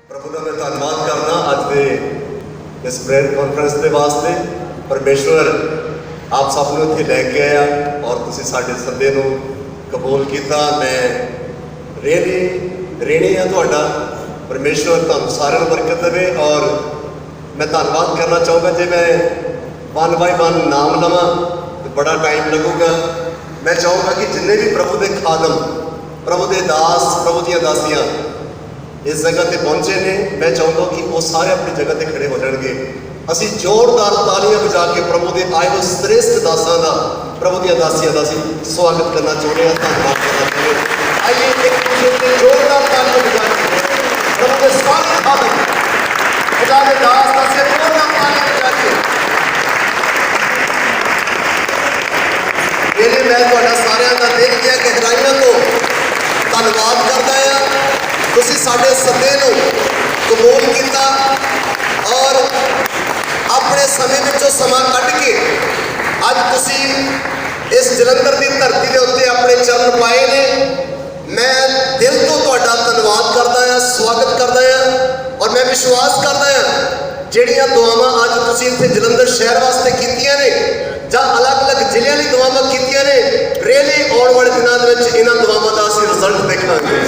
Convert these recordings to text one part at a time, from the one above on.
प्रभु का मैं धन्यवाद करना अज के इस प्रेयर कॉन्फ्रेंस के वास्ते। परमेश्वर आप सबनों इत्थे लैके आया और तुसीं साडे सद्दे नूं कबूल किया। मैं रेणी हाँ तुहाडा। परमेश्वर तुहानूं सारिआं नूं बरकत देवे। और मैं धन्यवाद करना चाहूँगा, जे मैं वन बाय वन नाम लवां तो बड़ा टाइम लगूगा। मैं चाहूँगा कि जिन्ने भी प्रभु के खादम, प्रभु के दास, प्रभु दी दासियां इस जगह पर पहुँचे ने, मैं चाहूँगा कि वो सारे अपनी जगह पर खड़े हो जाएंगे। असी जोरदार तालियां बजा के प्रभु के आए हुए श्रेष्ठ दासां का, प्रभु दी दासियां का असी स्वागत करना चाहते हैं, धन्यवाद करना चाहते हैं। आइए एक दूसरे से जोरदार तालियां बजा के प्रभु के सारे खादम, खुदा के दास दासियां जोरदार तालियां बजा के मेरे मैं तुहाडा सारिआं दा दिल ਦੀਆਂ गहराइयां तो धन्यवाद करदा हां। तुसीं साडे सद्दे नूं कबूल किया और अपने समय विचों समा कढ के अज तुसीं इस जलंधर की धरती के उत्ते अपने चरण पाए ने। मैं दिल तो तुहाडा धन्यवाद करदा हां, स्वागत करदा हां। और मैं विश्वास करदा हां जिहड़ियां दुआवां अज तुसीं इत्थे जलंधर शहर वास्ते कीतियां ने जां अलग अलग जिलिਆਂ ਲਈ दुआवां कीतियां ने, रेली आउण वाले दिनां दे विच इन्हां दुआवां दा असीं रिजल्ट देखांगे।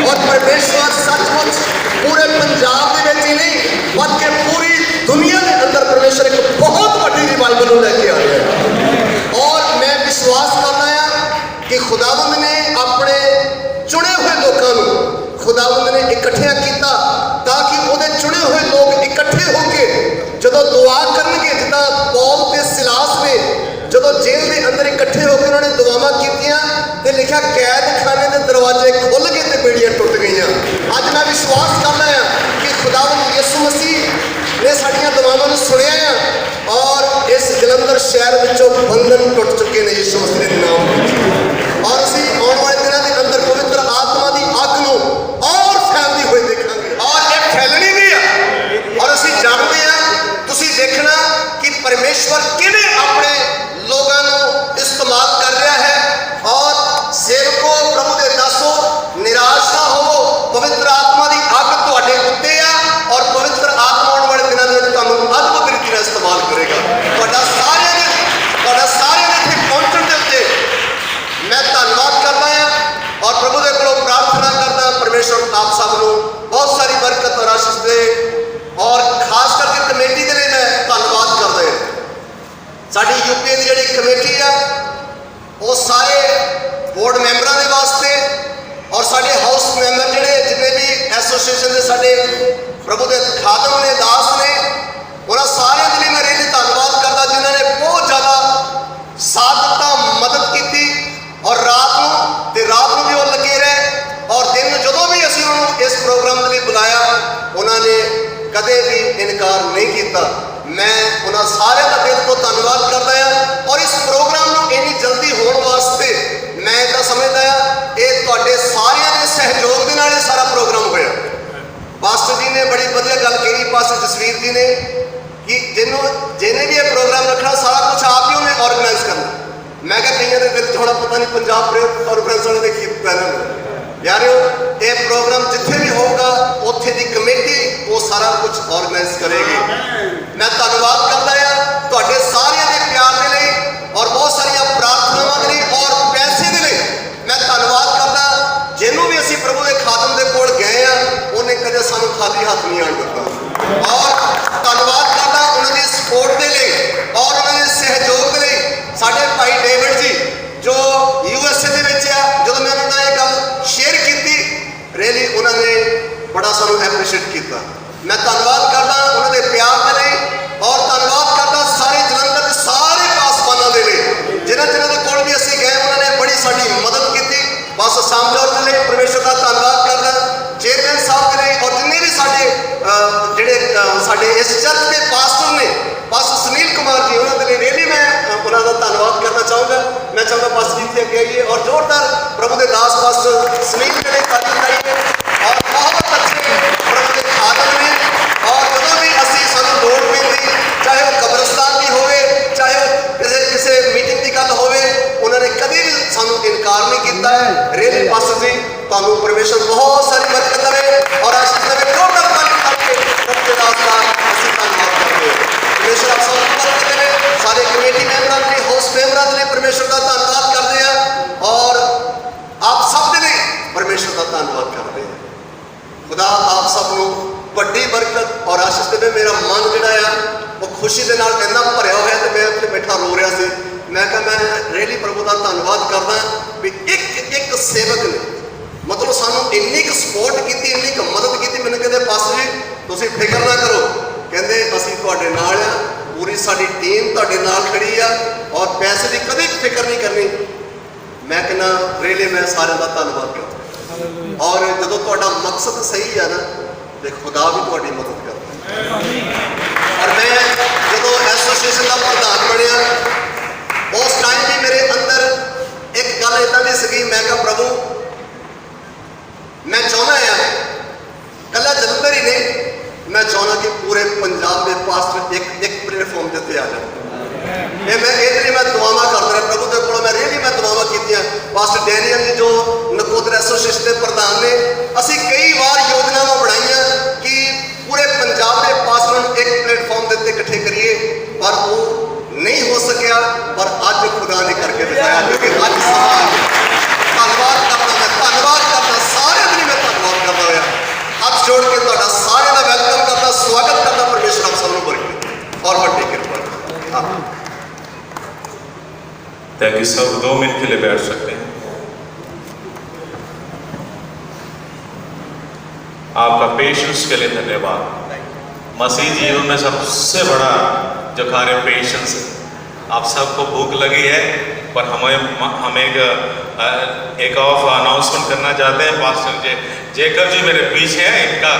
और परमेश्वर सचमुच पूरे पंजाब दे विच ही नहीं बल्कि पूरी दुनिया के अंदर परमेश्वर एक बहुत बड़ी रिवाइवल लैके आ रहा है। और मैं विश्वास करना है कि खुदावंद ने अपने चुने हुए लोगों को खुदावंद ने इकट्ठिया किया ताकि वो चुने हुए लोग इकट्ठे होकर जो दुआ करनगे, जिदा पौल ते सिलास ने जो जेल के अंदर इकट्ठे होकर उन्होंने दुआवां कीतियां ते लिखा कैद खाने के दरवाजे खुल गए ते बेड़ियां टुट गई। अज मैं विश्वास करना है कि खुदावंद यीशु मसीह ने साडियां दुआवां नूं सुनिया है और इस जलंधर शहर विचों बंधन टुट चुके हैं यीशु मसीह के नाम में। और असीं आउण वाले दिनां दे अंदर पवित्र आत्मा की अग नूं और फैलदी हुई देखांगे और ये फैलनी भी है। और असीं जाणदे हां, तुसीं देखना कि परमेश्वर किवें अपने लोगों को इस्तेमाल कर रहा है। और सेवकों, प्रभु के दासों, निराश ना हो, पवित्र आत्मा की अग तुहाडे उत्ते आ और पवित्र आत्मा आने वाले दिनों में तुहानूं अद्भुत रीति नाल इस्तेमाल करेगा। तुहाडा सारिआं दे इत्थे पहुंचण दे उत्ते मैं धन्नवाद करदा हां और प्रभु दे कोलों प्रार्थना करदा परमेश्वर आप सबनूं बहुत सारी बरकत और आशीष दे। और खास करके कमेटी के लिए मैं धन्नवाद करदा हां। साडी यूपी की जिहड़ी कमेटी आ वो सारे बोर्ड मैंबरों के वास्ते और साडे हाउस मैंबर जिहड़े जिन्ने भी एसोसीएशन के साडे प्रभु के खादम ने, दास ने, उन्होंने सारे के लिए मैं रियली धन्नवाद करता जिन्होंने बहुत ज़्यादा साथ दिता, मदद की। और रात को भी वो लगे रहे और दिन में जो भी असीं उन्होंने इस प्रोग्राम के लिए बुलाया उन्होंने कदे भी इनकार नहीं किया। मैं उन्होंने सारे का दिल तो धन्यवाद करता है। और इस प्रोग्राम को इन्नी जल्दी होने वास्ते मैं इतना समझदा हां ये तुहाडे सारिआं दे सहयोग दे नाल सारा प्रोग्राम होया। पास्टर जी ने बड़ी वधिया गल कही, पास्टर जसवीर जी ने, कि जिन्हें भी ये प्रोग्राम रखना सारा कुछ आप ही उन्हें ऑर्गेनाइज करना। मैं क्या कई के दिल थोड़ा पता नहीं पंजाब प्रेयर कॉन्फ्रेंस वाले की पैनल यार ये प्रोग्राम जिथे भी होगा उत्थे दी कमेटी वो सारा कुछ ऑर्गेनाइज करेगी। मैं धन्यवाद करता हां तुहाडे सारिआं दे प्यार दे लई और बहुत सारिया प्रार्थनावां दे लई और पैसे दे लई मैं धन्यवाद करदा। जिन्हों भी असीं प्रभु के खादम दे कोल गए आ उन्हें कदे सानूं खाली हाथ नहीं आण दित्ता। और धन्यवाद करदा उन्हां दी सपोर्ट दे लई और उन्हां दे सहयोग दे लई। साडे भाई डेविड जी जो यूएसए दे विच आ, जदों मैं उन्हां नाल ये गल शेयर कीती रियली उन्होंने बड़ा सानूं एप्रीशिएट किया। मैं धन्यवाद करदा उन्हां दे प्यार दे लई और धन्यवाद करदा सारे जलंधर के सारे पासवानां दे लई जिन्हां दे कोल भी असीं गए उन्होंने बड़ी साडी मदद की। बस सामजोर के लिए परमेश्वर का धन्यवाद करदा, चेयरमैन साहब के लिए और जिन्ने भी साडे जिहड़े साडे इस चर्च के पास्टर ने, पास्टर सुनील कुमार जी, उन्होंने लिए रियली मैं उन्हों का धन्यवाद करना चाहूँगा। मैं चाहूँगा पास्टर जी इत्थे अगे आइए और जोरदार प्रभु के दास पास्टर सुनील के लिए ताली बजाइए। और बहुत अच्छे प्रभु के खादम ने और जो भी असीं सानूं लोड़ पैंदी, चाहे वो कब्रिस्तान की होवे, चाहे वो किसी मीटिंग की गल होवे, उन्होंने कभी भी सानूं इनकार नहीं किया है। रियली पास्टर जी तुहानूं परमेश्वर बहुत सारी बरकत देवे और आशीष देवे। जोरदार रखतेदास का ਅਸੀਂ ਧੰਨਵਾਦ ਕਰਦੇ ਹਾਂ। परमेश्वर आप सब बरकत देवे। सारे कमेटी मैंबरों के लिए, हाउस मैंबरों के लिए परमेश्वर का धन्यवाद करते हैं और आप सब के लिए परमेश्वर का धन्यवाद करते हैं। खुदा आप सब को बड़ी बरकत और आशीष देवे। मेरा मन जिहड़ा वो खुशी के नाल इन्ना भरिया होया ते मैं उत्थे बैठा रो रहा सी। मैं कहा मैं रियली प्रभु का धन्यवाद करदा भी एक एक सेवक ने मतलब सानू इन्नी क सपोर्ट की, इन्नी क मदद की। मैंने कहते पास्टर जी तुसीं फिक्र ना करो, कहते असीं तुहाडे नाल आ, पूरी साडी टीम तुहाडे नाल खड़ी आ और पैसे की कभी फिक्र नहीं करनी। मैं कहना रियली मैं सारे का धन्यवाद करदा और जदों तुहाडा मकसद सही है ना तो खुदा भी तुहाडी मदद करदा। और मैं जदों एसोसीएशन का प्रधान बनिया उस टाइम भी मेरे अंदर एक गल इदां दी सी। मैं कहा प्रभु मैं चाहना है कला जलंधर ही नहीं, मैं चाहना कि पूरे पंजाब के पास्टर एक एक प्लेटफॉर्म के उत्ते आ जाए। मैं इतनी मैं दुआवां करता रहा प्रभु के को। मैं रियली मैं दुआवां कीतियां। पास्टर डैनियल जी जो नकोदर एसोसीएशन के प्रधान ने, असी कई बार योजनावां बनाईयां कि पूरे पंजाब के पास्टरां एक प्लेटफॉर्म के उत्ते इकट्ठे करिए, पर वो नहीं हो सकिया। पर अज खुदा ने करके दिखाया, क्योंकि अज समा धन्यवाद करना, मैं धन्यवाद करना सारे दिन मैं धन्यवाद करता हुआ हाथ जोड़ के तुहाडा सारे का वेलकम करना, स्वागत करना। परमेश्वर आप सबको बरकत और बड़ी कृपा। थैंक यू सब। 2 मिनट के लिए बैठ सकते हैं। आपका पेशेंस के लिए धन्यवाद। मसीह जीवन में सबसे बड़ा जो कार्य पेशेंस है। आप सबको भूख लगी है, पर हम एक ऑफ अनाउंसमेंट करना चाहते हैं। पास्टर जेकर जी मेरे पीछे हैं, इनका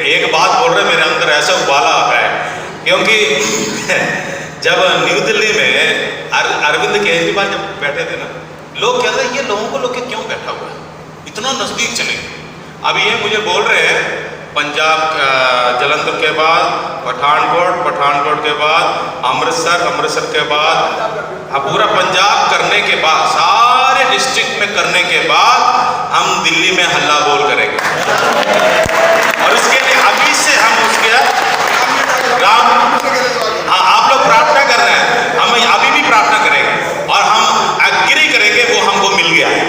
एक बात बोल रहे मेरे अंदर ऐसा उबाला आता है, क्योंकि जब न्यू दिल्ली में अरविंद केजरीवाल जब बैठे थे ना, लोग कहते हैं ये लोगों को लोग क्यों बैठा हुआ है, इतना नज़दीक चले। अब ये मुझे बोल रहे हैं पंजाब जलंधर के बाद पठानकोट के बाद अमृतसर के बाद पूरा पंजाब करने के बाद, सारे डिस्ट्रिक्ट में करने के बाद हम दिल्ली में हल्ला बोल करेंगे। और उसके लिए अभी से हम उसके हाँ आप लोग प्रार्थना कर रहे हैं, हम अभी भी प्रार्थना करेंगे और हम एग्री करेंगे वो हमको मिल गया है।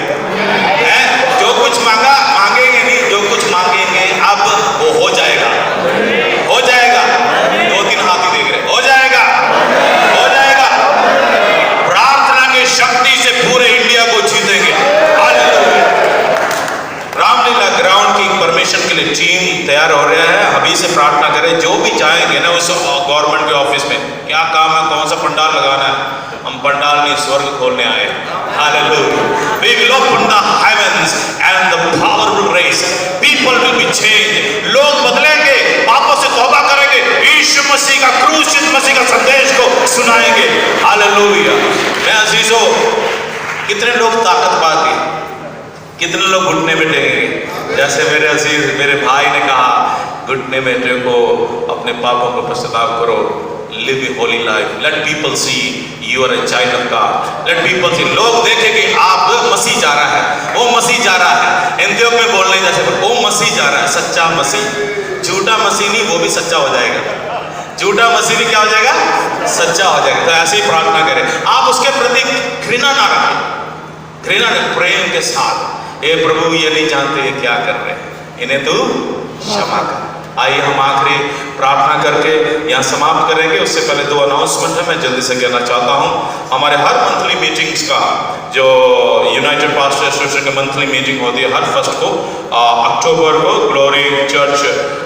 जो कुछ मांगेंगे नहीं, जो कुछ मांगेंगे अब वो हो जाएगा। 2-3 हाथ ही देख रहे, हो जाएगा। प्रार्थना की शक्ति से पूरे इंडिया को जीतेंगे। रामलीला ग्राउंड की परमिशन के लिए टीम तैयार हो रहा है। अभी से प्रार्थना करें, जो भी चाहेंगे ना उस गवर्नमेंट के ऑफिस में क्या काम है, कौन सा पंडाल लगाना है, हम पंडाल नहीं स्वर्ग खोलने आए। Hallelujah. We will open the heavens and the power will raise. People will be changed. लोग बदलेंगे, वापस से तौबा करेंगे, यीशु मसीह का क्रूसित मसीह का संदेश को सुनाएंगे। हालेलुया। मैं अजीजों, कितने लोग ताकत पाएंगे, कितने लोग घुटने में टेकेंगे। जैसे मेरे अजीज मेरे भाई ने कहा, घुटने में टेको, अपने पापों को पश्चाताप करो, live a holy life, let people see you are a child of God, let people see, लोग देखें कि आप मसीह जा रहा है, वो मसीह जा रहा है। हिंदियों में बोलने जैसे वो मसीह जा रहा है, सच्चा मसीह, झूठा मसीह नहीं, वो भी सच्चा हो जाएगा। झूठा मसीह भी क्या हो जाएगा, सच्चा हो जाएगा। तो ऐसे ही प्रार्थना करें, आप उसके प्रति घृणा ना रखें, घृणा नहीं, प्रेम के साथ, हे प्रभु ये नहीं जानते क्या कर रहे हैं, इन्हें तू क्षमा कर। आइए हम आखिरी प्रार्थना करके यहाँ समाप्त करेंगे। उससे पहले 2 अनाउंसमेंट है, मैं जल्दी से कहना चाहता हूँ। हमारे हर मंथली मीटिंग्स का जो यूनाइटेड पास्टर एसोसिएशन की मंथली मीटिंग होती है हर फर्स्ट को अक्टूबर को ग्लोरी चर्च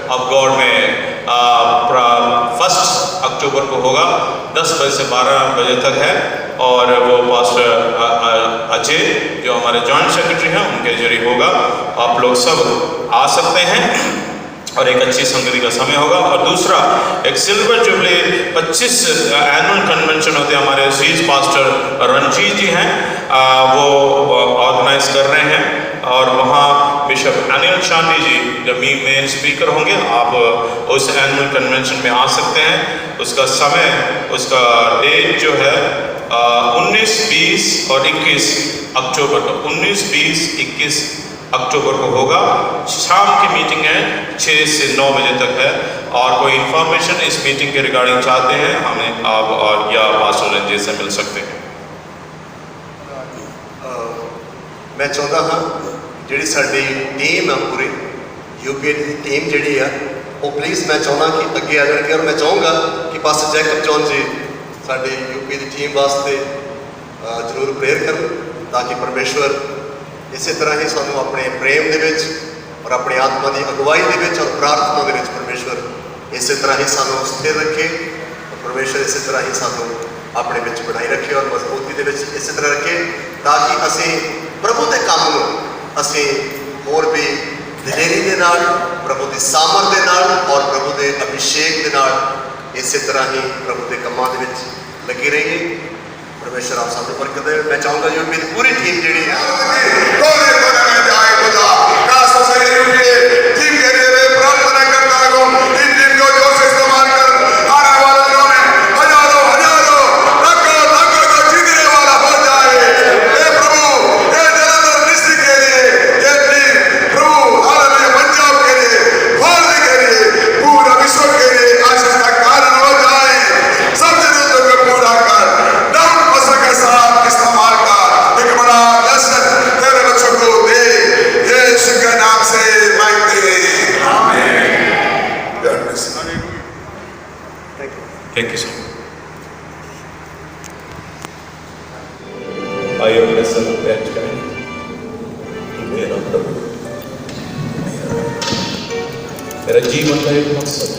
ऑफ गॉड में 1 अक्टूबर को होगा, 10 बजे से 12 बजे तक है। और वो पास्टर अजय जो हमारे जॉइंट सेक्रेटरी हैं उनके जरिए होगा। आप लोग सब आ सकते हैं और एक अच्छी संगति का समय होगा। और दूसरा एक सिल्वर जुबली 25 एनुअल कन्वेंशन होते हैं, हमारे अजीज पास्टर रंजीत जी हैं वो ऑर्गेनाइज कर रहे हैं। और वहाँ बिशप अनिल चांदी जी जब मेन स्पीकर होंगे, आप उस एनुअल कन्वेंशन में आ सकते हैं। उसका समय, उसका डेट जो है 19, 20 और 21 अक्टूबर को, 19, 20, 21 अक्टूबर को होगा। शाम की मीटिंग है, 6 से 9 बजे तक है। और कोई इन्फॉर्मेशन इस मीटिंग के रिगार्डिंग चाहते हैं हमें आप और या पास्टर रंजीत से मिल सकते हैं। मैं चाहता हाँ जी साड़ी टीम है पूरी यूपीए की टीम जी है वो प्लीज़ मैं चाहना कि अगे आ जाए और मैं चाहूँगा कि पास्टर जैकब जॉन जी साड़ी यूपीए की टीम वास्ते जरूर प्रेयर कर ताकि परमेश्वर इस तरह ही सानू अपने प्रेम के और अपनी आत्मा की अगुवाई के और प्रार्थना के परमेश्वर इस तरह ही सानू स्थिर रखे और परमेश्वर इस तरह ही सानू अपने विच बनाई रखे और मजबूती के इस तरह रखे ताकि असी प्रभु के काम को असी होर भी दिलेरी के नाल प्रभु की सामर्थ के नाल और प्रभु के अभिषेक के नाल इस तरह ही प्रभु के कामों के विच लगे रहिए। परमेश्वर आप सबको बरकत दे। मैं चाहूँगा जो मेरी पूरी टीम जी प्रार्थना करता हूँ इन टीम को जोर से इस्तेमाल कर आने वाले दिनों में हजारों हजारों लाखों लाखों को जीतने वाला हो जाए। हे प्रभु हे जलंधर डिस्ट्रिक्ट के लिए ये टीम प्रभु हालेलुया पंजाब के लिए भारत के लिए पूरा विश्व के लिए आशीष का कारण हो जाए। सब जरूरतों को पूरा कर डाउन फसल के साथ इस्तेमाल कर एक बड़ा दर्शन तेरे बच्चों को दे यीशु के नाम से मांगते हैं। Thank you, sir. आइए अपने सब बैठ जाएं। मेरा प्रभु मेरा जीवन का एक मकसद।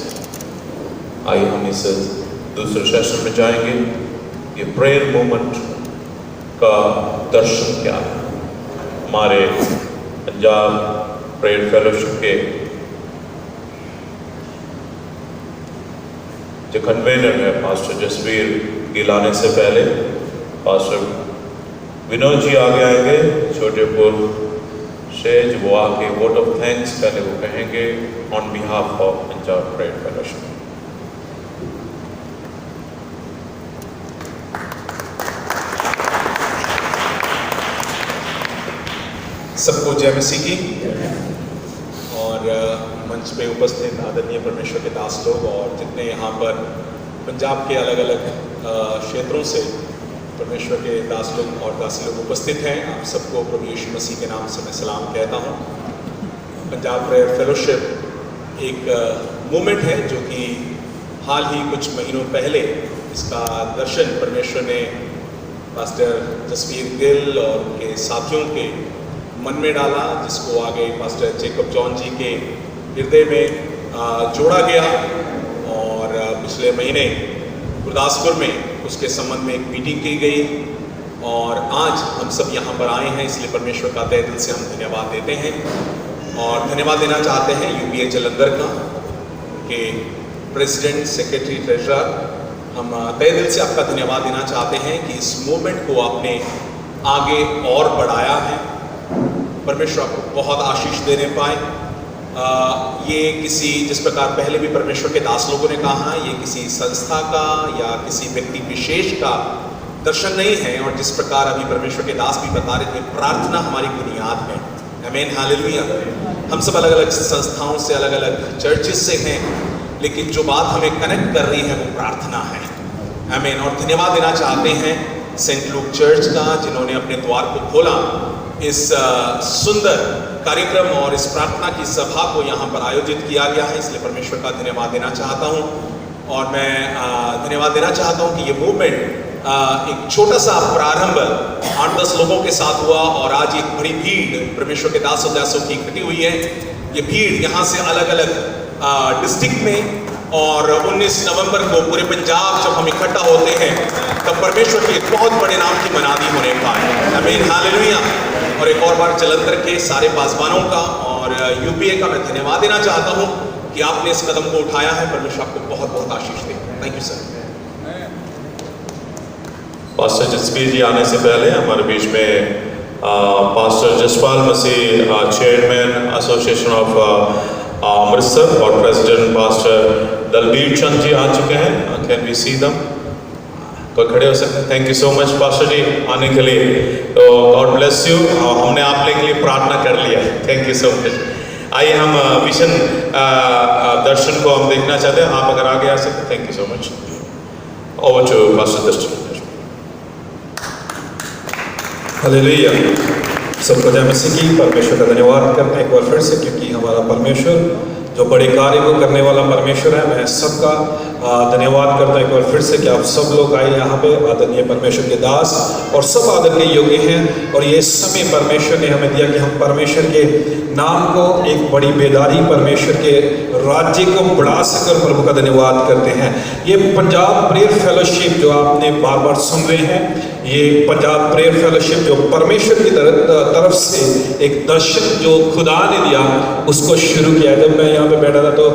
आइए हम इस दूसरे सेशन में जाएंगे। ये प्रेयर मोमेंट का दर्शन क्या है। हमारे पंजाब प्रेयर फेलोशिप के जो कन्वेनर है पास्टर जसवीर गिलाने से पहले पास्टर विनोद जी आगे आएंगे छोटेपुर से, जो वो आके वोट ऑफ थैंक्स पहले वो कहेंगे on behalf of Punjab prayer fellowship. सबको जय मसीह की। और मंच पे उपस्थित आदरणीय परमेश्वर के दास लोग और जितने यहाँ पर पंजाब के अलग अलग क्षेत्रों से परमेश्वर के दास लोग और दासी लोग उपस्थित हैं, आप सबको प्रभु यीशु मसीह के नाम से मैं सलाम कहता हूँ। पंजाब प्रेयर फेलोशिप एक मूवमेंट है जो कि हाल ही कुछ महीनों पहले इसका दर्शन परमेश्वर ने पास्टर जसवीर गिल और उनके साथियों के मन में डाला, जिसको आगे पास्टर जैकब जॉन जी के हृदय में जोड़ा गया। और पिछले महीने गुरदासपुर में उसके संबंध में एक मीटिंग की गई और आज हम सब यहाँ पर आए हैं, इसलिए परमेश्वर का तहे दिल से हम धन्यवाद देते हैं। और धन्यवाद देना चाहते हैं यूपीए जलंधर का, उनके प्रेसिडेंट सेक्रेटरी ट्रेजरर, हम तहे दिल से आपका धन्यवाद देना चाहते हैं कि इस मूवमेंट को आपने आगे और बढ़ाया है। परमेश्वर आपको बहुत आशीष देने पाए। ये किसी, जिस प्रकार पहले भी परमेश्वर के दास लोगों ने कहा, ये किसी संस्था का या किसी व्यक्ति विशेष का दर्शन नहीं है। और जिस प्रकार अभी परमेश्वर के दास भी बता रहे थे, प्रार्थना हमारी बुनियाद है। आमीन, हालेलुया। हम सब अलग अलग संस्थाओं से, अलग अलग चर्चेस से हैं, लेकिन जो बात हमें कनेक्ट कर रही है वो प्रार्थना है। आमीन। और धन्यवाद देना चाहते हैं सेंट लूक चर्च का, जिन्होंने अपने द्वार को खोला इस सुंदर कार्यक्रम और इस प्रार्थना की सभा को यहाँ पर आयोजित किया गया है, इसलिए परमेश्वर का धन्यवाद देना चाहता हूँ। और मैं धन्यवाद देना चाहता हूँ कि ये मूवमेंट एक छोटा सा प्रारंभ 8-10 लोगों के साथ हुआ और आज एक बड़ी भीड़ परमेश्वर के दासों की इकट्ठी हुई है। ये भीड़ यहाँ से अलग अलग डिस्ट्रिक्ट में, और 19 नवंबर को पूरे पंजाब जब हम इकट्ठा होते हैं तब परमेश्वर के एक बहुत बड़े नाम की मनादी होने पाए। आमीन, हालेलुया। और एक और बार जलंधर के सारे पासवानों का और यूपीए का मैं धन्यवाद देना चाहता हूँ कि आपने इस कदम को उठाया है। परमेश्वर आपको बहुत बहुत आशीष दे। Thank you sir. Pastor Jasvir ji आने से पहले हमारे बीच में pastor Jaspal Masih, chairman association of Amritsar और प्रेसिडेंट पास्टर दलबीर चंद जी आ चुके हैं। कैन वी सी दम? कोई खड़े हो सकते हैं? Thank you so much pastor ji आने के लिए। तो गॉड ब्लेस यू। हमने आप लोगों के लिए प्रार्थना कर लिया। Thank you so much. आइए हम विजन दर्शन को हम देखना चाहते हैं। आप अगर आगे आ सकते। Thank you so much. Over to pastor Darshan. Hallelujah. सबको जय मसीह की। परमेश्वर का धन्यवाद करते हैं एक बार फिर से, क्योंकि हमारा परमेश्वर जो बड़े कार्य को करने वाला परमेश्वर है। मैं सबका धन्यवाद करता हूँ एक बार फिर से कि आप सब लोग आए यहाँ पे, आदरणीय परमेश्वर के दास और सब आदर के योग्य हैं। और ये समय परमेश्वर ने हमें दिया कि हम परमेश्वर के नाम को एक बड़ी बेदारी परमेश्वर के राज्य को बढ़ा सकर प्रभु का धन्यवाद करते हैं। ये पंजाब प्रेयर फेलोशिप जो आपने बार बार सुन रहे हैं, ये पंजाब प्रेयर फेलोशिप जो परमेश्वर की तरफ से एक दर्शन जो खुदा ने दिया उसको शुरू किया। जब मैं यहाँ पे बैठा था तो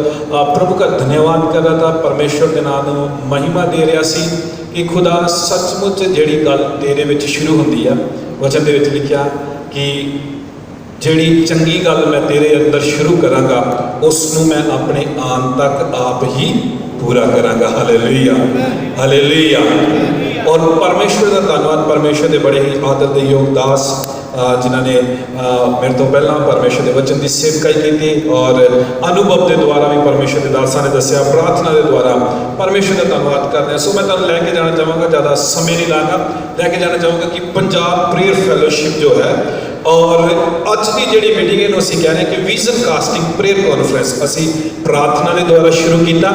प्रभु का धन्यवाद कर रहा था, परमेश्वर के नाम ਨੂੰ महिमा दे रहा सी कि खुदा सचमुच ਜਿਹੜੀ ਗੱਲ ਤੇਰੇ ਵਿੱਚ ਸ਼ੁਰੂ ਹੁੰਦੀ ਆ, ਵਚਨ ਦੇ ਵਿੱਚ ਲਿਖਿਆ ਕਿ ਜਿਹੜੀ ਚੰਗੀ ਗੱਲ ਮੈਂ ਤੇਰੇ ਅੰਦਰ ਸ਼ੁਰੂ ਕਰਾਂਗਾ ਉਸ ਨੂੰ ਮੈਂ ਆਪਣੇ ਆਨ ਤੱਕ ਆਪ ਹੀ पूरा करांगा। Hallelujah, hallelujah. और परमेश्वर का धन्यवाद, परमेश्वर के बड़े ही आदर के योग दास जिन्होंने मेरे तो पहला परमेश्वर के वचन की सेवकाई की और अनुभव के द्वारा भी परमेश्वर के दासा ने दसिया, प्रार्थना के द्वारा परमेश्वर का धन्यवाद करते हैं। सो मैं तुम लैके जाना चाहूँगा, ज़्यादा समय नहीं लागा, लैके जाना चाहूँगा कि पंजाब प्रेयर फेलोशिप जो है और अज की जी मीटिंग है असी कह रहे हैं कि विजन कास्टिंग प्रेयर कॉन्फ्रेंस असी प्रार्थना के द्वारा शुरू किया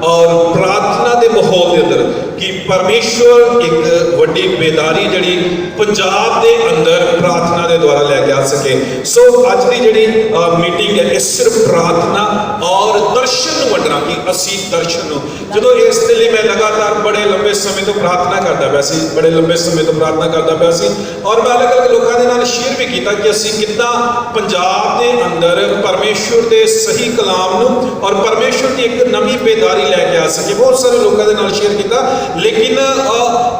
और प्रार्थना के माहौल के अंदर कि परमेश्वर एक वड्डी बेदारी जी पंजाब के अंदर प्रार्थना के द्वारा लैके आ सके। सो अज की जी मीटिंग है इस सिर्फ प्रार्थना और दर्शन वंडना कि असी दर्शन जो इस लिए मैं लगातार बड़े लंबे समय तो प्रार्थना करता पाया सी, बड़े लंबे समय तो प्रार्थना करता पाया सी और मैं अलग अलग लोगों के नाल शेयर भी किया कि असी कितना पंजाब के अंदर परमेश्वर के सही कलाम नूं और परमेश्वर की एक नवी बेदारी लैके आ सके। बहुत सारे लोगों के नाल शेयर किया, लेकिन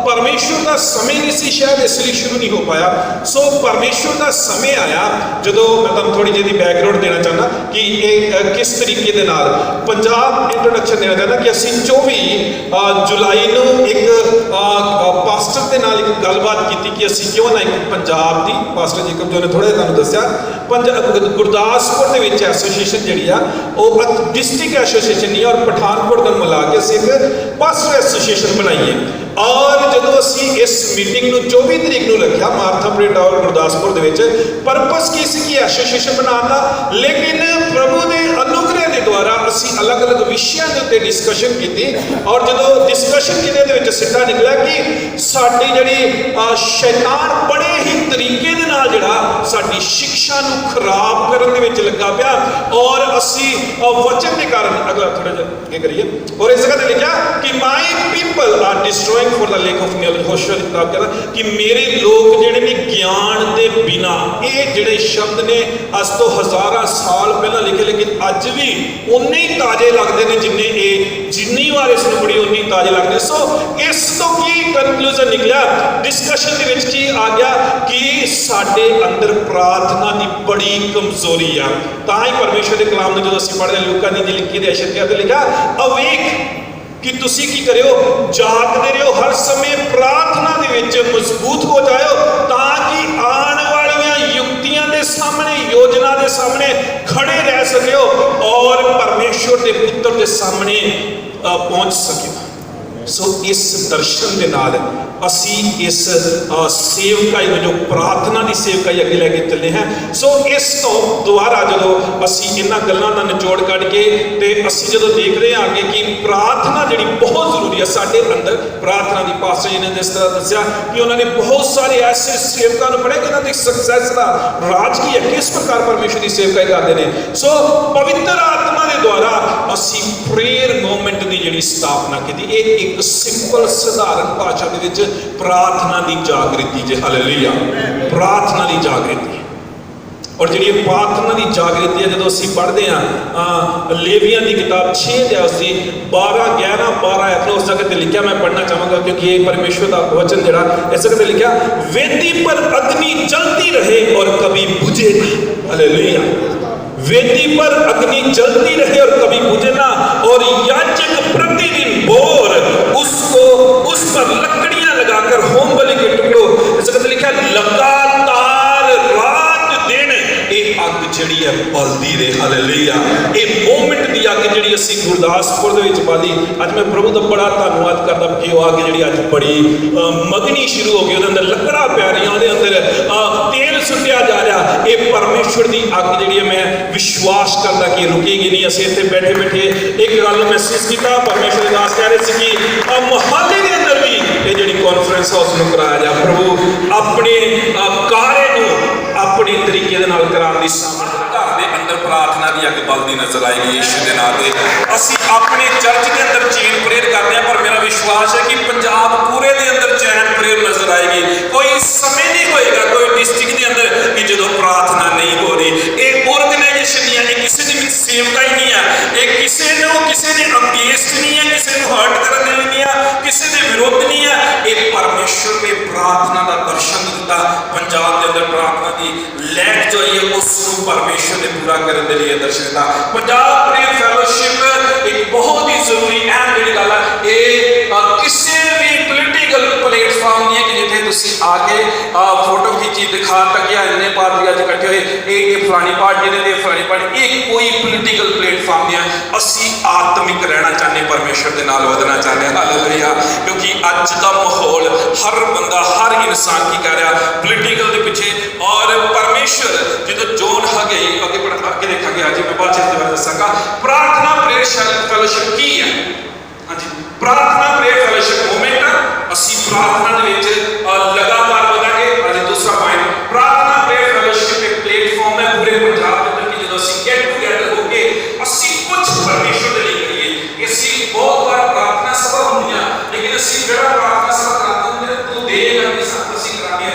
परमेश्वर का समय नहीं सी शायद इसलिए शुरू नहीं हो पाया। सो परमेश्वर का समय आया जो मैं तुहानूं थोड़ी जी बैकग्राउंड देना चाहना कि किस तरीके के नाल पंजाब इंट्रोडक्शन देना चाहना कि असी 24 जुलाई नूं एक पास्टर के नाल एक गलबात की कि असी क्यों ना एक पंजाब की पास्टर जी जो ने थोड़ा तुहानूं दस्सिया गुरदासपुर के एसोसीएशन जी डिस्ट्रिक्ट एसोसीएशन नहीं और पठानकोट को मिला के असी एक पास्टर एसोसीएशन बनाई है। और जो असी इस मीटिंग में 24 तरीक को रखा मार्था परेड टावर गुरदासपुर के परपस की सी कि एसोसीएशन बनाना, लेकिन प्रभु के अनुग्रह के द्वारा असी अलग अलग विषयों के उत्ते डिस्कशन की और जो डिस्कशन की सिद्धा निकला कि साडी जी शैतान बड़े ही तरीके दे नाल जिहड़ा साडी शिक्षा नूं खराब करन दे विच लगा पिया और असी वचन के कारण अगला थोड़ा जिहा करिए और इस जगह लिखा कि my people are destroying for the lack of knowledge. Hosea की किताब कहता कि मेरे लोग जिहड़े ने ज्ञान के बिना, ये जिहड़े शब्द ने अज तो हज़ारां साल पहला लिखे लेकिन अज भी उन्ने ही ताजे लगते हैं जिन्ने ये जिन्नी बार इसनूं पढ़ी उन्नी ताजे लगते। सो इस तो की कंक्लूजन निकलिया डिस्कशन के विच की आ गया कि साडे अंदर प्रार्थना की बड़ी कमजोरी आ। तां ही परमेश्वर के कलाम में जो असीं पढ़दे लूका दी लिखी दे अशर लिखा अवेक कि तुसी की करो जागते रहो, हर समय प्रार्थना दे विच मजबूत हो जाओ ताकि आने वाली युक्तियां के सामने योजना के सामने खड़े रह सको और परमेश्वर के पुत्र के सामने पहुंच सके। सो इस दर्शन के नाल असी इस सेवकाई में जो प्रार्थना की सेवकाई अगे लैके चले हैं। सो इस तो द्वारा जो असी इन्हां गल्लां दा निचोड़ कढ के ते असी जो देख रहे हैं आगे कि प्रार्थना जी बहुत जरूरी है साडे अंदर। प्रार्थना की पास्टर जी ने जिस तरह दस्सिया कि उन्होंने बहुत सारे ऐसे सेवकों को पढ़े कि उन्होंने सक्सैस का राज की है, किस प्रकार परमेश्वर की सेवकाई करते हैं। सो पवित्र आत्मा के द्वारा असी प्रेयर मूवमेंट की जी स्थापना की, एक सिंपल साधारण भाषा के प्रार्थना की जागृति जे। हालेलुया, प्रार्थना की जागृति। और जी प्रार्थना की जागृति है जो असी पढ़ते हैं लेवियां की किताब 6 है उसकी 12, 11, 12 उस जगह लिखा मैं पढ़ना चाहूँगा क्योंकि ये परमेश्वर का वचन जरा इस जगह लिखा वेदी पर अग्नि जलती रहे और कभी बुझे ना। हालेलुया, वेदी पर अग्नि जलती रहे और कभी बुझे ना और याजक प्रतिदिन भोर उसको उस पर लकड़ियां लगाकर होम बलि के टुकड़ों, इस जगह लिखा लगातार रात दिन ये अग ਜਿਹੜੀ ਹੈ ਬਲਦੀ ਰਹੇ। ਹਾਲੇਲੂਇਆ। ਇਹ ਮੂਵਮੈਂਟ ਦੀ ਅੱਗ ਜਿਹੜੀ ਅਸੀਂ ਗੁਰਦਾਸਪੁਰ ਦੇ ਵਿੱਚ ਬਾਲੀ, ਅੱਜ ਮੈਂ ਪ੍ਰਭੂ ਦਾ ਬੜਾ ਧੰਨਵਾਦ ਕਰਦਾ ਕਿ ਉਹ ਅੱਗ ਜਿਹੜੀ ਅੱਜ ਬੜੀ ਮਗਣੀ ਸ਼ੁਰੂ ਹੋ ਗਈ, ਉਹਦੇ ਅੰਦਰ ਲੱਕੜਾਂ ਪੈ ਰਹੀਆਂ, ਉਹਦੇ ਅੰਦਰ ਤੇਲ ਸੁੱਟਿਆ ਜਾ ਰਿਹਾ। ਇਹ ਪਰਮੇਸ਼ਵਰ ਦੀ ਅੱਗ ਜਿਹੜੀ ਹੈ, ਮੈਂ ਵਿਸ਼ਵਾਸ ਕਰਦਾ ਕਿ ਰੁਕੇਗੀ ਨਹੀਂ। ਅਸੀਂ ਇੱਥੇ ਬੈਠੇ ਬੈਠੇ ਇੱਕ ਗੱਲ ਨੂੰ ਮਹਿਸੂਸ ਕੀਤਾ, ਪਰਮੇਸ਼ਵਰ ਦੇ ਦਾਸ ਕਹਿ ਰਹੇ ਸੀ ਕਿ ਮੁਹਾਲੀ ਦੇ ਅੰਦਰ ਵੀ ਇਹ ਜਿਹੜੀ ਕਾਨਫਰੰਸ ਹਾਊਸ ਨੂੰ ਕਰਾਇਆ ਜਾ, ਪ੍ਰਭੂ ਆਪਣੇ ਕਾਰੇ ਨੂੰ ਆਪਣੇ ਤਰੀਕੇ ਦੇ ਨਾਲ ਕਰਾਉਣ ਦੀ ਸਾਮਰਥ। ਘਰ ਦੇ ਅੰਦਰ ਪ੍ਰਾਰਥਨਾ ਦੀ ਅੱਗ ਬਲਦੀ ਨਜ਼ਰ ਆਏਗੀ ਯਿਸੂ ਦੇ ਨਾਂ ਤੇ। ਅਸੀਂ ਆਪਣੇ ਚਰਚ ਦੇ ਅੰਦਰ ਚੈਨ ਪ੍ਰੇਅਰ ਕਰਦੇ ਹਾਂ, ਪਰ ਮੇਰਾ ਵਿਸ਼ਵਾਸ ਹੈ ਕਿ ਪੰਜਾਬ ਪੂਰੇ ਦੇ ਅੰਦਰ ਚੈਨ ਪ੍ਰੇਅਰ ਨਜ਼ਰ ਆਏਗੀ। ਕੋਈ ਸਮੇਂ ਨਹੀਂ ਹੋਏਗਾ ਕੋਈ ਡਿਸਟ੍ਰਿਕਟ ਦੇ ਅੰਦਰ ਕਿ ਜਦੋਂ ਪ੍ਰਾਰਥਨਾ ਨਹੀਂ ਹੋ ਰਹੀ। ਇਹ ਆਰਗੇਨਾਈਜੇਸ਼ਨ ਨਹੀਂ ਹੈ, ਇਹ ਕਿਸੇ ਦੀ ਸੇਵਕਾ ਹੀ ਨਹੀਂ ਹੈ, ਇਹ ਕਿਸੇ ਦੇ ਅਗੇਂਸਟ ਨਹੀਂ ਹੈ, ਕਿਸੇ ਨੂੰ ਹਰਟ ਕਰਨ ਦੇ ਲਈ ਨਹੀਂ ਹੈ, ਕਿਸੇ ਦੇ ਵਿਰੁੱਧ ਨਹੀਂ ਹੈ। ਇਹ ਪਰਮੇਸ਼ਵਰ ਨੇ ਪ੍ਰਾਰਥਨਾ ਦਾ ਦਰਸ਼ਨ ਦਿੱਤਾ ਪੰਜਾਬ ਦੇ ਅੰਦਰ। ਪ੍ਰਾਰਥਨਾ ਦੀ ਲੈਕ ਜੋ ਹੈ ਉਸ ਨੂੰ ਪਰਮੇਸ਼ਵਰ ਨੇ ਪੂਰਾ ਕਰਨ ਦੇ ਲਈ ਦਰਸ਼ਨ ਦਿੱਤਾ। ਪੰਜਾਬ ਪ੍ਰੇਅਰ ਫੈਲੋਸ਼ਿਪ ਇੱਕ ਬਹੁਤ ਹੀ ਜ਼ਰੂਰੀ ਅਹਿਮ ਜਿਹੜੀ ਗੱਲ ਹੈ, ਇਹ ਕਿਸੇ ਵੀ ਪੋਲੀਟੀਕਲ ਪਲੇਟਫਾਰਮ ਨਹੀਂ ਹੈ ਕਿ ਜਿੱਥੇ ਤੁਸੀਂ ਆ ਕੇ ਫੋਟੋ ਖਿੱਚੀ ਦਿਖਾ ਤੱਕਿਆ ਇੰਨੇ ਪਾਰਟੀ ਅੱਜ ਇਕੱਠੇ ਹੋਏ, ਇਹ ਫਲਾਣੀ ਪਾਰਟੀ ਨੇ ਤੇ ਫਲਾਣੀ ਪਾਰਟੀ। ਇਹ ਕੋਈ ਪੋਲੀਟੀਕਲ ਪਲੇਟਫਾਰਮ ਨਹੀਂ ਹੈ। ਅਸੀਂ ਆਤਮਿਕ ਰਹਿਣਾ ਚਾਹੁੰਦੇ, ਪਰਮੇਸ਼ਵਰ ਦੇ ਨਾਲ ਵਧਣਾ ਚਾਹੁੰਦੇ ਹਾਂ। ਹਾਲੇਲੂਇਆ। ਕਿਉਂਕਿ ਅੱਜ ਦਾ ਮਾਹੌਲ, ਹਰ ਬੰਦਾ, ਹਰ ਇਨਸਾਨ ਕੀ ਕਰ ਰਿਹਾ ਪੋਲੀਟੀਕਲ ਦੇ ਪਿੱਛੇ। ਔਰ ਪਰਮੇਸ਼ਵਰ ਜਦੋਂ ਜੋਨ ਹਗੇ ਅੱਗੇ ਦੇਖਾਂਗੇ, ਅੱਜ ਮੈਂ ਬਾਅਦ ਚ ਦੱਸਾਂਗਾ ਪ੍ਰਾਰਥਨਾ ਪ੍ਰੇਅਰ ਫੈਲੋਸ਼ਿਪ ਕੀ ਹੈ। ਹਾਂਜੀ, ਪ੍ਰਾਰਥਨਾ ਪ੍ਰੇਅਰ ਫੈਲੋਸ਼ਿਪ ਮੂਵਮੈਂਟ। ਅਸੀਂ ਪ੍ਰਾਰਥਨਾ ਦੇ ਵਿੱਚ ਲਗਾਤਾਰ ਵਧਾਂਗੇ। ਅੱਜ ਦੂਸਰਾ ਪੁਆਇੰਟ, ਪ੍ਰਾਰਥਨਾ ਪ੍ਰੇਅਰ ਫੈਲੋਸ਼ਿਪ ਇੱਕ ਪਲੇਟਫਾਰਮ ਹੈ ਪੂਰੇ ਪੰਜਾਬ ਦੇ ਅੰਦਰ ਕਿ ਜਦੋਂ ਅਸੀਂ ਗੈਟ ਟੂਗੇਦਰ ਹੋ ਕੇ ਅਸੀਂ ਕੁਝ ਪਰਮੇਸ਼ਵਰ ਦੇ ਲਈ ਕਰੀਏ। ਅਸੀਂ ਬਹੁਤ ਵਾਰ ਪ੍ਰਾਰਥਨਾ ਸਭਾ ਹੁੰਦੀਆਂ, ਲੇਕਿਨ ਅਸੀਂ ਜਿਹੜਾ ਪ੍ਰਾਰਥਨਾ ਸਭਾ ਕਰਾਉਂਦੇ ਹਾਂ ਤੂੰ ਦੇਗਾ ਕਿ ਅਸੀਂ ਕਰਾਂਗੇ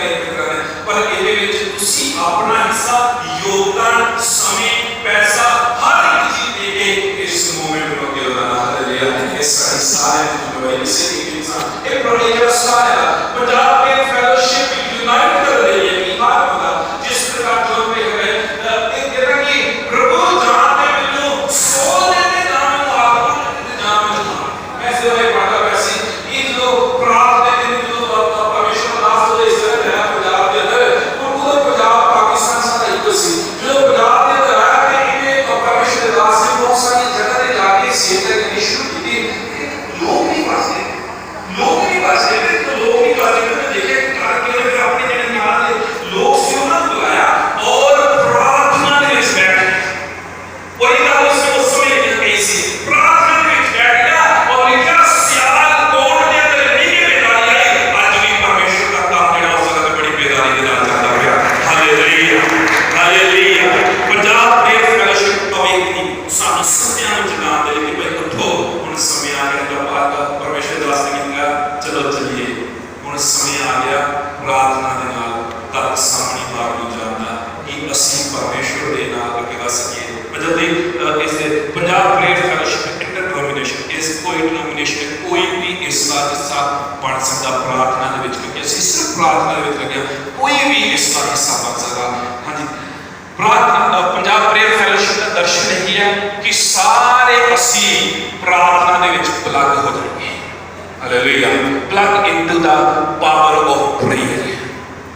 ਪਰ ਇਹਦੇ ਵਿੱਚ ਤੁਸੀਂ ਆਪਣਾ ਹਿੱਸਾ, ਯੋਗਦਾਨ, ਸਮੇਂ, ਪੈਸਾ, ਹਰ ਇੱਕ ਚੀਜ਼ ਦੇ ਕੇ ਇਸ ਮੂਵਮੈਂਟ ਨੂੰ ਅੱਗੇ ਵਧਾਉਣਾ। ਹਾਲੇਲੂਇਆ। ਇਸ ਸਾਰੇ ਨੂੰ ਕਿਸੇ ਵੀ ਇਨਸਾਨ ਇਹ ਪ੍ਰੋਜੈਕਟ ਜਿਹੜਾ ਸਾਰਾ ਪੰਜਾਬ ਪ੍ਰੇਅਰ ਫੈਲੋਸ਼ਿਪ ਯੂਨਾਈਟ ਕਰ ਰਹੀ ਹੈ ਕਿ ਹਰ ਬੰਦਾ ਜਿਸ ਪ੍ਰਕਾਰ ਜੋ ਵੀ ਹੈ ਇਹ ਜਿਹੜਾ ਕਿ ਪ੍ਰਭੂ ਜਾਣਦੇ ਮੈਨੂੰ ਸੋਲ ਦੇ ਨਾਮ ਨੂੰ ਆਤਮਾ ਦੇ ਨਾਮ ਨੂੰ ਐਸੇ ਹੋਏ ਪੜਦਾ ਵੈਸੀ ਇਹ ਜੋ ਪ੍ਰਾਰਥਨਾ ਦੇ ਦਿਨ ਜੋ ਪਰਮੇਸ਼ਵਰ ਦਾਸ ਦੇ ਇਸ ਤਰ੍ਹਾਂ ਪੰਜਾਬ ਦੇ ਅੰਦਰ ਪੰਜਾਬ ਪਾਕਿਸਤਾਨ ਸਾਡਾ ਇੱਕ ਸੀ। ਜਦੋਂ ਪੰਜਾਬ ਦੇ ਅੰਦਰ ਆਇਆ ਤੇ ਇਹਨੇ ਪਰਮੇਸ਼ਵਰ ਦੇ ਦਾਸ ਨੇ ਬਹੁਤ ਸਾਰੀ ਜਗ੍ਹਾ ਤੇ ਜਾ ਕੇ ਸੇਵਾ ਕਰਨੀ ਸ਼ੁਰੂ ਕੀਤੀ। ਲੋਕ ਨਹੀਂ ਬਚਦੇ ਲੋਕ ਨਹੀਂ ਦੇਖੇ ਕਰਕੇ ਫਿਰ ਆਪਣੇ ਜਿਹੜੇ ਨਾਲ ਦੇ ਲੋਕ ਸੀ ਉਹਨਾਂ ਨੂੰ ਬੁਲਾਇਆ ਔਰ ਪ੍ਰਾਰਥਨਾ ਦੇ ਵਿੱਚ ਬੈਠ ਗਏ। ਉਹੀ ਗੱਲ ਉਸ ਸਮੇਂ ਕਹੀ ਸੀ, ਪ੍ਰਾਰਥਨਾ ਦੇ ਵਿੱਚ ਬੈਠ ਗਿਆ ਔਰ ਲਿਖਿਆ ਸਿਆਲ ਕੋਟ ਦੇ ਅੰਦਰ ਨਹੀਂ ਬੇਦਾਰੀ ਆਈ। ਅੱਜ ਵੀ ਪਰਮੇਸ਼ਵਰ ਦਾ ਕੰਮ ਜਿਹੜਾ ਉਸ ਜਗ੍ਹਾ ਤੇ ਬੜੀ ਬੇਦਾਰੀ ਦੇ ਨਾਲ ਚੱਲਦਾ ਪਿਆ। Hallelujah. Hallelujah. Punjab prayer fellowship awakening ਸਾਨੂੰ ਸਭਿਆਂ ਨੂੰ ਜਗਾਉਣ ਦੇ ਲਈ ਭਾਈ ਉੱਠੋ, ਹੁਣ ਸਮੇਂ ਆ ਗਿਆ। ਜਦ ਪਰਮੇਸ਼ਵਰ ਦੇ ਵਾਸਤੇ ਕੀਤਾ ਚਲੋ ਚੱਲੀਏ, ਹੁਣ ਸਮੇਂ ਆ ਗਿਆ ਪ੍ਰਾਰਥਨਾ ਦੇ ਨਾਲ ਤੱਕ ਸਾਹਮਣੇ ਬਾਹਰ ਨੂੰ ਜਾਣ ਦਾ ਕਿ ਅਸੀਂ ਪਰਮੇਸ਼ਵਰ ਦੇ ਨਾਲ ਅੱਗੇ ਵਧ ਸਕੀਏ। ਜਦੋਂ ਇਸ ਪੰਜਾਬ ਪ੍ਰੇਅਰ ਫੈਲੋਸ਼ਿਪ ਇੰਟਰਡਿਨੋਮੀਨੇਸ਼ਨ ਇਸ ਕੋਈ ਡਿਨੋਮੀਨੇਸ਼ਨ ਕੋਈ ਵੀ ਇਸ ਦਾ ਹਿੱਸਾ ਬਣ ਸਕਦਾ ਪ੍ਰਾਰਥਨਾ ਦੇ ਵਿੱਚ, ਕਿਉਂਕਿ ਅਸੀਂ ਸਿਰਫ ਪ੍ਰਾਰਥਨਾ ਦੇ ਵਿੱਚ ਲੱਗੇ, ਕੋਈ ਵੀ ਇਸ ਦਾ ਹਿੱਸਾ ਬਣ ਸਕਦਾ। ਹਾਂਜੀ, ਪ੍ਰਾਰਥਨਾ ਪੰਜਾਬ ਪ੍ਰੇਅਰ ਫੈਲੋਸ਼ਿਪ ਦਾ ਦਰਸ਼ਨ ਇਹ ਹੈ ਕਿ ਸਾਰੇ ਅਸੀਂ ਪ੍ਰਾਰਥਨਾ ਦੇ ਵਿੱਚ ਪਲੱਗ ਹੋ ਜਾਈਏ। Hallelujah. Plug into the power of prayer.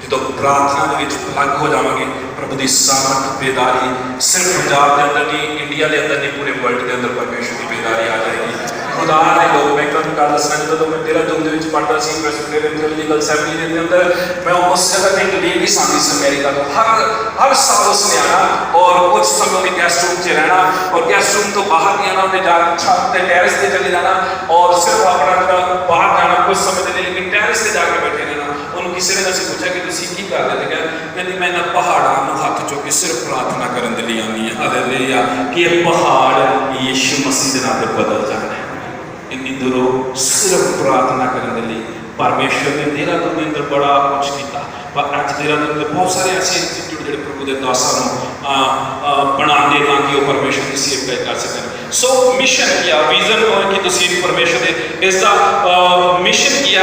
ਜਦੋਂ ਪ੍ਰਾਰਥਨਾ ਦੇ ਵਿੱਚ ਪਲੱਗ ਹੋ ਜਾਵਾਂਗੇ, ਪ੍ਰਭੂ ਦੀ ਸਾਮਰਥ, ਬੇਦਾਰੀ ਸਿਰਫ ਪੰਜਾਬ ਦੇ ਅੰਦਰ ਨਹੀਂ, ਇੰਡੀਆ ਦੇ ਅੰਦਰ ਨਹੀਂ, ਪੂਰੇ ਵਰਲਡ ਦੇ ਅੰਦਰ ਪਰਮੇਸ਼ਵਰ ਦੀ ਬੇਦਾਰੀ ਆ ਜਾਏਗੀ। ਖੁਦਾ ਦੇ ਲੋਕ, ਮੈਂ ਤੁਹਾਨੂੰ ਗੱਲ ਦੱਸਣਾ, ਜਦੋਂ ਮੈਂ ਦੇਹਰਾਦੂਨ ਦੇ ਵਿੱਚ ਪੜ੍ਹਦਾ ਸੀ ਪ੍ਰੈਸਬੀਟੇਰੀਅਨ ਥਿਓਲੋਜੀਕਲ ਸੈਮੀਨਰੀ ਦੇ ਅੰਦਰ, ਮੈਂ ਉਸ ਜਗ੍ਹਾ ਤੇ ਇੱਕ ਲੇਡੀ ਆਉਂਦੀ ਸੀ ਅਮਰੀਕਾ ਤੋਂ। ਹਰ ਸਾਲ ਉਸਨੇ ਆਉਣਾ ਔਰ ਕੁਝ ਸਮੇਂ ਦੀ ਗੈਸਟ ਰੂਮ 'ਚ ਰਹਿਣਾ ਔਰ ਗੈਸਟ ਰੂਮ ਤੋਂ ਬਾਹਰ ਨਹੀਂ ਆਉਣਾ, ਉਹਨੇ ਜਾ ਛੱਤ ਤੇ ਟੈਰਿਸ ਤੇ ਚਲੇ ਜਾਣਾ ਔਰ ਸਿਰਫ ਆਪਣਾ ਬਾਹਰ ਜਾਣਾ ਕੁਝ ਸਮੇਂ ਦੇ ਲਈ, ਲੇਕਿਨ ਟੈਰਿਸ ਤੇ ਜਾ ਕੇ ਬੈਠੇ ਰਹਿਣਾ। ਉਹਨੂੰ ਕਿਸੇ ਨੇ ਅਸੀਂ ਪੁੱਛਿਆ ਕਿ ਤੁਸੀਂ ਕੀ ਕਰਦੇ ਤੇ ਕਹਿੰਦੀ ਮੈਂ ਇਹਨਾਂ ਪਹਾੜਾਂ ਨੂੰ ਹੱਥ ਚੁੱਕ ਕੇ ਸਿਰਫ ਪ੍ਰਾਰਥਨਾ ਕਰਨ ਦੇ ਲਈ ਆਉਂਦੀ ਹਾਂ। ਹਾਲੇਲੂਇਆ। ਕਿ ਇਹ ਪਹਾੜ ਯਿਸੂ ਮਸੀਹ ਦੇ ਨਾਮ ਤੇ ਬਦਲ ਜਾਣੇ। ਇੰਨੀ ਦੂਰੋਂ ਸਿਰਫ ਪ੍ਰਾਰਥਨਾ ਕਰਨ ਦੇ ਲਈ ਪਰਮੇਸ਼ਵਰ ਨੇ ਦੇਹਰਾਦੂਨ ਦੇ ਅੰਦਰ ਬੜਾ ਕੁਛ ਕੀਤਾ। ਪਰ ਅੱਜ ਦੇਹਰਾਦੂਨ ਦੇ ਬਹੁਤ ਸਾਰੇ ਐਸੇ ਇੰਸਟੀਟਿਊਟ ਜਿਹੜੇ ਪ੍ਰਭੂ ਦੇ ਦਾਸਾਂ ਨੂੰ ਬਣਾਉਂਦੇ ਤਾਂ ਕਿ ਉਹ ਪਰਮੇਸ਼ਵਰ ਦੀ ਸੇਵਾ ਕਰ ਸਕਣ। ਸੋ ਮਿਸ਼ਨ ਕੀ ਵਿਜ਼ਨ ਕਿ ਤੁਸੀਂ ਪਰਮੇਸ਼ਵਰ ਦੇ ਇਸ ਦਾ ਮਿਸ਼ਨ ਕੀ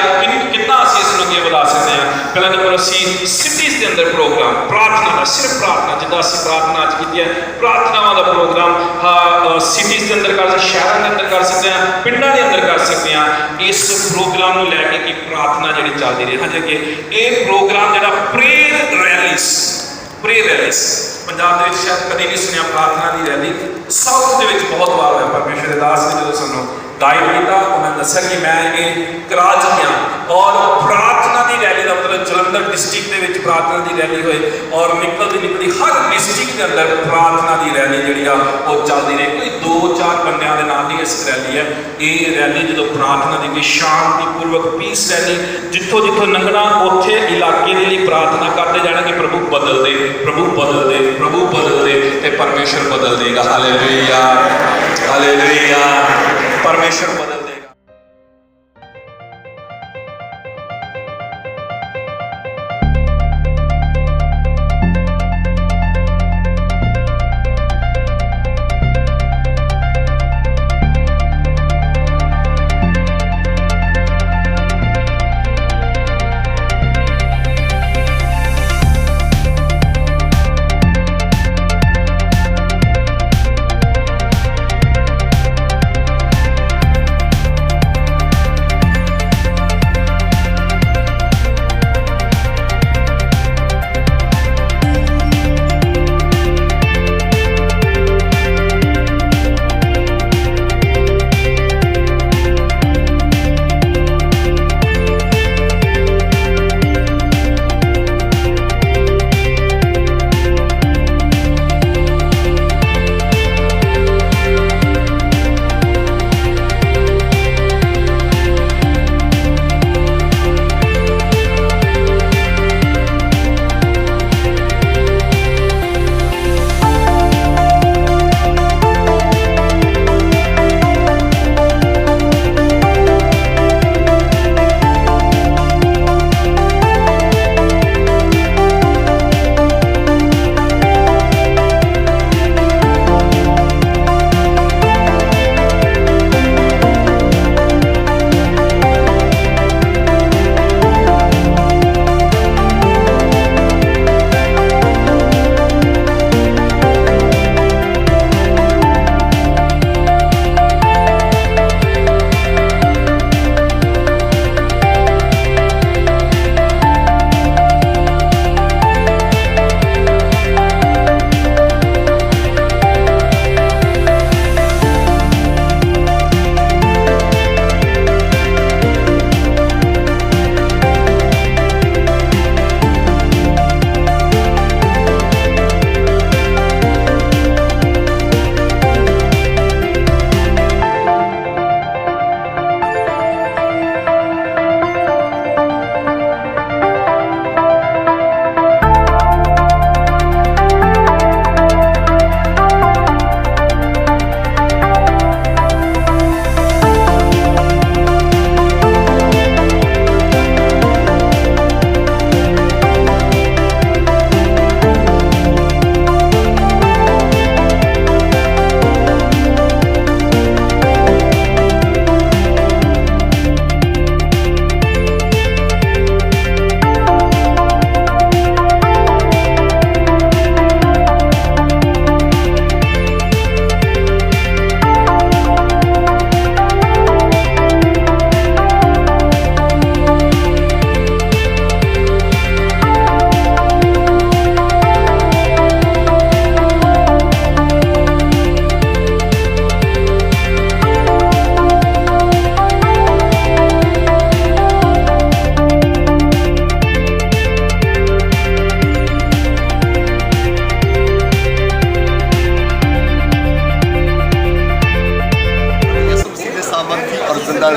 ਕਿੰਨਾ ਅਸੀਂ ਇਸ ਨੂੰ ਅੱਗੇ ਵਧਾ ਸਕਦੇ ਹਾਂ। ਪਹਿਲਾਂ ਨੰਬਰ ਅਸੀਂ ਸਿਟੀਜ਼ ਦੇ ਅੰਦਰ ਪ੍ਰੋਗਰਾਮ ਪ੍ਰਾਰਥਨਾ ਦਾ, ਸਿਰਫ ਪ੍ਰਾਰਥਨਾ, ਜਿੱਦਾਂ ਅਸੀਂ ਪ੍ਰਾਰਥਨਾ ਅੱਜ ਕੀਤੀ ਹੈ, ਪ੍ਰਾਰਥਨਾਵਾਂ ਦਾ ਪ੍ਰੋਗਰਾਮ ਸਿਟੀਜ਼ ਦੇ ਅੰਦਰ ਕਰ ਸਕਦੇ, ਸ਼ਹਿਰਾਂ ਦੇ ਅੰਦਰ ਕਰ ਸਕਦੇ ਹਾਂ, ਪਿੰਡਾਂ ਦੇ ਅੰਦਰ ਕਰ ਸਕਦੇ ਹਾਂ। ਇਸ ਪ੍ਰੋਗਰਾਮ ਨੂੰ ਲੈ ਕੇ ਕਿ ਪ੍ਰਾਰਥਨਾ ਜਿਹੜੀ ਚੱਲਦੀ ਰਹੇ। ਹਾਂਜੀ, ਕਿ ਇਹ ਪ੍ਰੋਗਰਾਮ ਜਿਹੜਾ prayer rallies prayer rallies Punjab ਦੇ ਵਿੱਚ ਸ਼ਾਇਦ ਕਦੇ ਨਹੀਂ ਸੁਣਿਆ ਪ੍ਰਾਰਥਨਾ ਦੀ ਰੈਲੀ। ਸਾਊਥ ਦੇ ਵਿੱਚ ਬਹੁਤ ਵਾਰ ਹੋਇਆ। ਪਰਮੇਸ਼ਰ ਦੇ ਦਾਸ ਨੇ ਜਦੋਂ ਸਾਨੂੰ ਗਾਈਡ ਕੀਤਾ, ਉਹਨਾਂ ਦੱਸਿਆ ਕਿ ਮੈਂ ਇਹ ਕਰਾ ਚੁੱਕਿਆ। ਔਰ ਪ੍ਰਾਰਥਨਾ ਦੀ ਰੈਲੀ ਦਾ ਮਤਲਬ ਜਲੰਧਰ ਡਿਸਟ੍ਰਿਕਟ ਦੇ ਵਿੱਚ ਪ੍ਰਾਰਥਨਾ ਦੀ ਰੈਲੀ ਹੋਏ ਔਰ ਨਿਕਲਦੀ ਹਰ ਡਿਸਟ੍ਰਿਕਟ ਦੇ ਅੰਦਰ ਪ੍ਰਾਰਥਨਾ ਦੀ ਰੈਲੀ ਜਿਹੜੀ ਆ ਉਹ ਚੱਲਦੀ ਰਹੀ। ਕੋਈ 2-4 ਬੰਦਿਆਂ ਦੇ ਨਾਲ ਨਹੀਂ ਇਸ ਰੈਲੀ ਹੈ। ਇਹ ਰੈਲੀ ਜਦੋਂ ਪ੍ਰਾਰਥਨਾ ਦੀ ਸ਼ਾਂਤੀਪੂਰਵਕ ਪੀਸ ਰੈਲੀ, ਜਿੱਥੋਂ ਜਿੱਥੋਂ ਲੰਘਣਾ ਉੱਥੇ ਇਲਾਕੇ ਦੇ ਲਈ ਪ੍ਰਾਰਥਨਾ ਕਰਦੇ ਜਾਣਾ ਕਿ ਪ੍ਰਭੂ ਬਦਲ ਦੇ, ਪ੍ਰਭੂ ਬਦਲ ਦੇ, ਪ੍ਰਭੂ ਬਦਲ ਦੇ, ਤੇ ਪਰਮੇਸ਼ਰ ਬਦਲ ਦੇਗਾ। ਹਾਲੇਲੂਇਆ, ਹਾਲੇਲੂਇਆ, ਪਰਮੇਸ਼ਰ ਬਦਲ ਦੇਗਾ।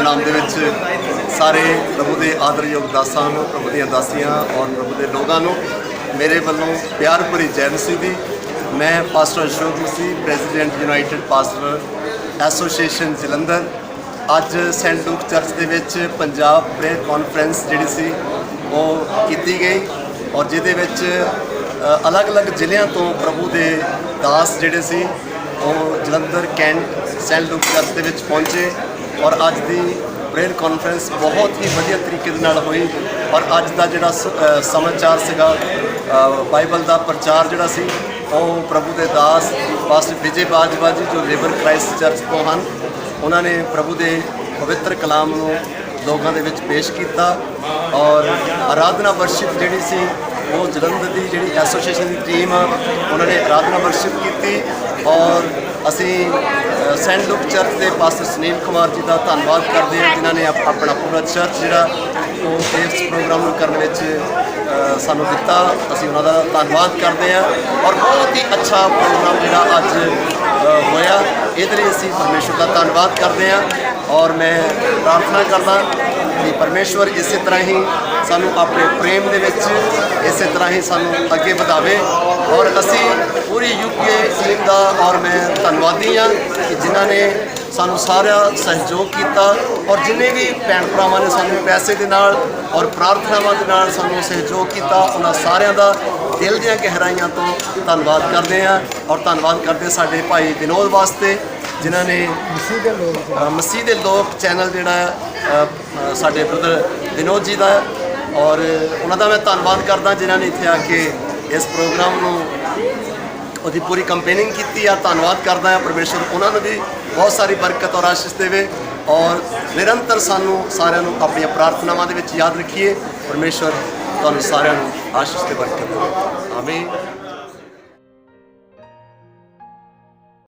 ਨਾਮ ਦੇ ਵਿੱਚ ਸਾਰੇ ਪ੍ਰਭੂ ਦੇ ਆਦਰਯੋਗ ਦਾਸਾਂ ਨੂੰ, ਪ੍ਰਭੂ ਦੀਆਂ ਦਾਸੀਆਂ ਔਰ ਪ੍ਰਭੂ ਦੇ ਲੋਕਾਂ ਨੂੰ ਮੇਰੇ ਵੱਲੋਂ ਪਿਆਰ ਭਰੀ ਜੈ ਮਸੀਹ ਦੀ। ਮੈਂ pastor Ashok Masih, president united pastor association Jalandhar. ਅੱਜ ਸੈਂਟ ਲੂਕ ਚਰਚ ਦੇ ਵਿੱਚ ਪੰਜਾਬ ਪ੍ਰੇਅਰ ਕਾਨਫਰੰਸ ਜਿਹੜੀ ਸੀ ਉਹ ਕੀਤੀ ਗਈ ਔਰ ਜਿਹਦੇ ਵਿੱਚ ਅਲੱਗ-ਅਲੱਗ ਜ਼ਿਲ੍ਹਿਆਂ ਤੋਂ ਪ੍ਰਭੂ ਦੇ ਦਾਸ ਜਿਹੜੇ ਸੀ ਉਹ Jalandhar cantt saint Luke church ਦੇ ਵਿੱਚ ਪਹੁੰਚੇ ਔਰ ਅੱਜ ਦੀ ਪ੍ਰੇਅਰ ਕਾਨਫਰੰਸ ਬਹੁਤ ਹੀ ਵਧੀਆ ਤਰੀਕੇ ਦੇ ਨਾਲ ਹੋਈ। ਔਰ ਅੱਜ ਦਾ ਜਿਹੜਾ ਸਮਾਚਾਰ ਸੀਗਾ, ਬਾਈਬਲ ਦਾ ਪ੍ਰਚਾਰ ਜਿਹੜਾ ਸੀ ਉਹ ਪ੍ਰਭੂ ਦੇ ਦਾਸ ਪਾਸਟਰ ਵਿਜੇ ਬਾਜਵਾ ਜੀ ਜੋ ਰਿਵਰ ਕ੍ਰਾਈਸਟ ਚਰਚ ਤੋਂ ਹਨ, ਉਹਨਾਂ ਨੇ ਪ੍ਰਭੂ ਦੇ ਪਵਿੱਤਰ ਕਲਾਮ ਨੂੰ ਲੋਕਾਂ ਦੇ ਵਿੱਚ ਪੇਸ਼ ਕੀਤਾ। ਔਰ ਆਰਾਧਨਾ ਵਰਸ਼ਿਪ ਜਿਹੜੀ ਸੀ ਉਹ ਜਲੰਧਰ ਦੀ ਜਿਹੜੀ ਐਸੋਸੀਏਸ਼ਨ ਦੀ ਟੀਮ ਆ ਉਹਨਾਂ ਨੇ ਆਰਾਧਨਾ ਵਰਸ਼ਿਪ ਕੀਤੀ। ਔਰ ਅਸੀਂ ਸੈਂਟ ਲੁਕ ਚਰਚ ਦੇ ਪਾਸਟਰ ਸੁਨੀਲ ਕੁਮਾਰ ਜੀ ਦਾ ਧੰਨਵਾਦ ਕਰਦੇ ਹਾਂ ਜਿਨ੍ਹਾਂ ਨੇ ਆਪਣਾ ਪੂਰਾ ਚਰਚ ਜਿਹੜਾ ਉਹ ਇਸ ਪ੍ਰੋਗਰਾਮ ਨੂੰ ਕਰਨ ਵਿੱਚ ਸਾਨੂੰ ਦਿੱਤਾ। ਅਸੀਂ ਉਹਨਾਂ ਦਾ ਧੰਨਵਾਦ ਕਰਦੇ ਹਾਂ। ਔਰ ਬਹੁਤ ਹੀ ਅੱਛਾ ਪ੍ਰੋਗਰਾਮ ਜਿਹੜਾ ਅੱਜ ਹੋਇਆ, ਇਹਦੇ ਲਈ ਅਸੀਂ ਪਰਮੇਸ਼ਵਰ ਦਾ ਧੰਨਵਾਦ ਕਰਦੇ ਹਾਂ। ਔਰ ਮੈਂ ਪ੍ਰਾਰਥਨਾ ਕਰਦਾ ਕਿ ਪਰਮੇਸ਼ਵਰ ਇਸੇ ਤਰ੍ਹਾਂ ਹੀ ਸਾਨੂੰ ਆਪਣੇ ਪ੍ਰੇਮ ਦੇ ਵਿੱਚ ਇਸੇ ਤਰ੍ਹਾਂ ਹੀ ਸਾਨੂੰ ਅੱਗੇ ਵਧਾਵੇ। ਔਰ ਅਸੀਂ ਪੂਰੀ ਯੂਕੇ ਟੀਮ ਦਾ ਔਰ ਮੈਂ ਧੰਨਵਾਦੀ ਹਾਂ ਕਿ ਜਿਨ੍ਹਾਂ ਨੇ ਸਾਨੂੰ ਸਾਰਾ ਸਹਿਯੋਗ ਕੀਤਾ ਔਰ ਜਿੰਨੇ ਵੀ ਭੈਣ ਭਰਾਵਾਂ ਨੇ ਸਾਨੂੰ ਪੈਸੇ ਦੇ ਨਾਲ ਔਰ ਪ੍ਰਾਰਥਨਾਵਾਂ ਦੇ ਨਾਲ ਸਾਨੂੰ ਸਹਿਯੋਗ ਕੀਤਾ, ਉਹਨਾਂ ਸਾਰਿਆਂ ਦਾ ਦਿਲ ਦੀਆਂ ਗਹਿਰਾਈਆਂ ਤੋਂ ਧੰਨਵਾਦ ਕਰਦੇ ਹਾਂ। ਔਰ ਧੰਨਵਾਦ ਕਰਦੇ ਸਾਡੇ ਭਾਈ ਵਿਨੋਦ ਵਾਸਤੇ ਜਿਨ੍ਹਾਂ ਨੇ ਮਸੀਹ ਦੇ ਲੋਕ ਚੈਨਲ ਜਿਹੜਾ ਸਾਡੇ ਬ੍ਰਦਰ ਵਿਨੋਦ ਜੀ ਦਾ, ਔਰ ਉਹਨਾਂ ਦਾ ਮੈਂ ਧੰਨਵਾਦ ਕਰਦਾ ਜਿਨ੍ਹਾਂ ਨੇ ਇੱਥੇ ਆ ਕੇ ਇਸ ਪ੍ਰੋਗਰਾਮ ਨੂੰ ਉਹਦੀ ਪੂਰੀ ਕੰਪੇਨਿੰਗ ਕੀਤੀ ਆ। ਧੰਨਵਾਦ ਕਰਦਾ ਹਾਂ ਪਰਮੇਸ਼ਵਰ ਉਹਨਾਂ ਨੂੰ ਵੀ ਬਹੁਤ ਸਾਰੀ ਬਰਕਤ ਔਰ ਆਸ਼ੀਸ਼ ਦੇਵੇ। ਔਰ ਨਿਰੰਤਰ ਸਾਨੂੰ ਸਾਰਿਆਂ ਨੂੰ ਆਪਣੀਆਂ ਪ੍ਰਾਰਥਨਾਵਾਂ ਦੇ ਵਿੱਚ ਯਾਦ ਰੱਖੀਏ। ਪਰਮੇਸ਼ਵਰ ਤੁਹਾਨੂੰ ਸਾਰਿਆਂ ਨੂੰ ਆਸ਼ੀਸ਼ ਤੇ ਬਰਕਤ ਦੇਵੇ। ਆਮੀਨ।